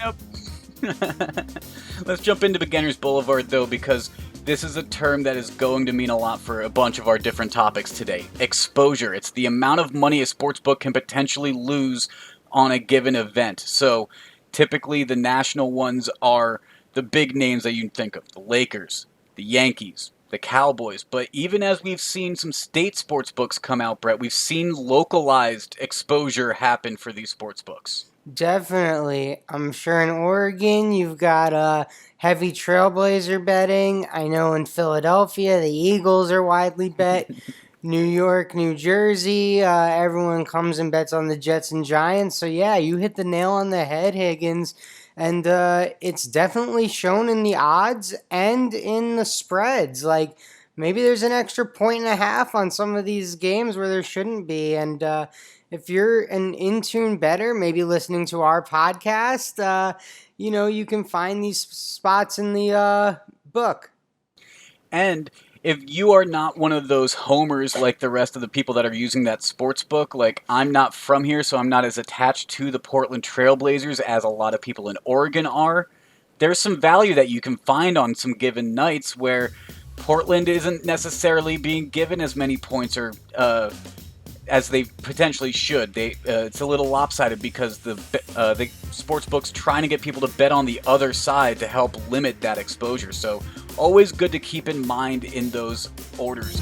Yep. Let's jump into Beginner's Boulevard, though, because this is a term that is going to mean a lot for a bunch of our different topics today. Exposure. It's the amount of money a sportsbook can potentially lose on a given event. So typically the national ones are the big names that you think of. The Lakers, the Yankees, the Cowboys. But even as we've seen some state sportsbooks come out, Brett, we've seen localized exposure happen for these sportsbooks. Definitely. I'm sure in Oregon you've got heavy trailblazer betting. I know in Philadelphia the Eagles are widely bet. New York, New Jersey, everyone comes and bets on the Jets and Giants. So yeah, you hit the nail on the head, Higgins. And it's definitely shown in the odds and in the spreads. Like maybe there's an extra point and a half on some of these games where there shouldn't be. And if you're an in-tune better, maybe listening to our podcast, you can find these spots in the book. And if you are not one of those homers like the rest of the people that are using that sports book, like I'm not from here, so I'm not as attached to the Portland Trailblazers as a lot of people in Oregon are, there's some value that you can find on some given nights where Portland isn't necessarily being given as many points or as they potentially should. It's a little lopsided because the sports book's trying to get people to bet on the other side to help limit that exposure. So always good to keep in mind in those orders.